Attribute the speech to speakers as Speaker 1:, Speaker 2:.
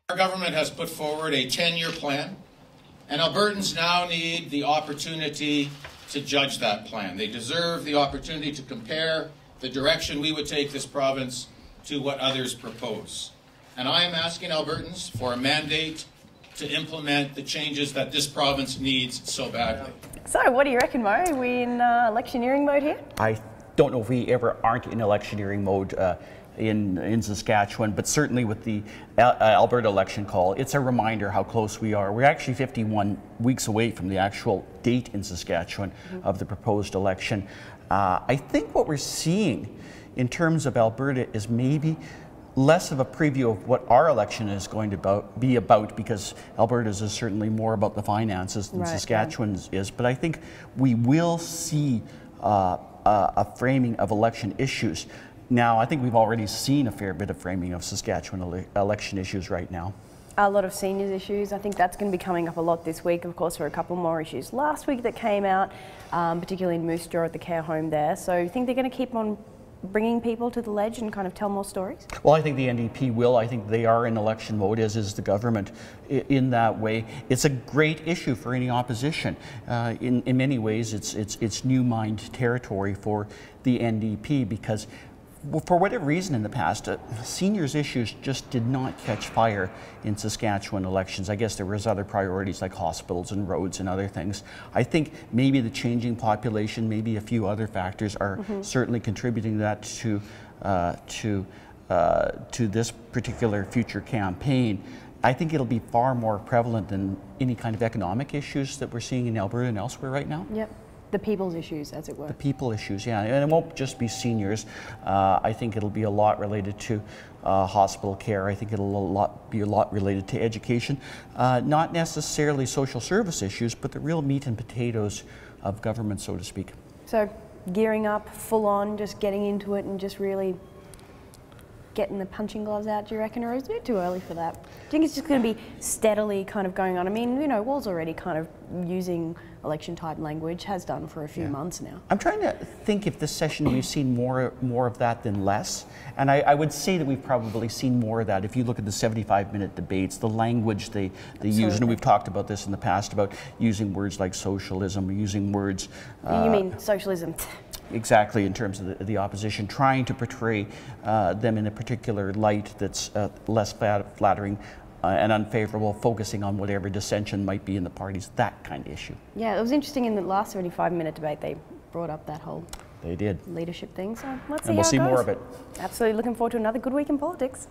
Speaker 1: Our government has put forward a 10-year plan, and Albertans now need the opportunity to judge that plan. They deserve the opportunity to compare the direction we would take this province to what others propose. And I am asking Albertans for a mandate to implement the changes that this province needs so badly.
Speaker 2: So what do you reckon, Murray? Are we in electioneering mode here?
Speaker 3: I don't know if we ever aren't in electioneering mode in Saskatchewan, but certainly with the Alberta election call, it's a reminder how close we are. We're actually 51 weeks away from the actual date in Saskatchewan of the proposed election. I think what we're seeing in terms of Alberta is maybe less of a preview of what our election is going to be about, because Alberta's is certainly more about the finances than Saskatchewan's is. But I think we will see a framing of election issues. Now, I think we've already seen a fair bit of framing of Saskatchewan election issues right now.
Speaker 2: A lot of seniors issues. I think that's going to be coming up a lot this week. Of course, there were a couple more issues last week that came out, particularly in Moose Jaw at the care home there. So you think they're going to keep on bringing people to the ledge and kind of tell more stories? Well,
Speaker 3: I think the NDP will. I think they are in election mode, as is the government in that way. It's a great issue for any opposition. In many ways, it's new mined territory for the NDP, because for whatever reason in the past, seniors issues just did not catch fire in Saskatchewan elections. I guess there was other priorities like hospitals and roads and other things. I think maybe the changing population, maybe a few other factors are certainly contributing that to this particular future campaign. I think it'll be far more prevalent than any kind of economic issues that we're seeing in Alberta and elsewhere right now.
Speaker 2: Yep. The people's issues, as it were.
Speaker 3: The people issues, yeah. And it won't just be seniors. I think it'll be a lot related to hospital care. I think it'll be a lot related to education. Not necessarily social service issues, but the real meat and potatoes of government, so to speak.
Speaker 2: So gearing up, full on, just getting into it and just really getting the punching gloves out, do you reckon, or is it a bit too early for that? Do you think it's just going to be steadily kind of going on? I mean, you know, Wall's already kind of using election-type language, has done for a few months now.
Speaker 3: I'm trying to think if this session we've seen more of that than less, and I would say that we've probably seen more of that. If you look at the 75-minute debates, the language they use, and we've talked about this in the past, about using words like socialism, using words...
Speaker 2: you mean socialism?
Speaker 3: Exactly, in terms of the opposition, trying to portray them in a particular light that's less flattering and unfavorable, focusing on whatever dissension might be in the parties, that kind of issue.
Speaker 2: Yeah, it was interesting in the last 75-minute debate they brought up that whole
Speaker 3: leadership
Speaker 2: thing, so let's see
Speaker 3: and we'll
Speaker 2: how it
Speaker 3: see
Speaker 2: goes.
Speaker 3: more of it.
Speaker 2: Absolutely, looking forward to another good week in politics.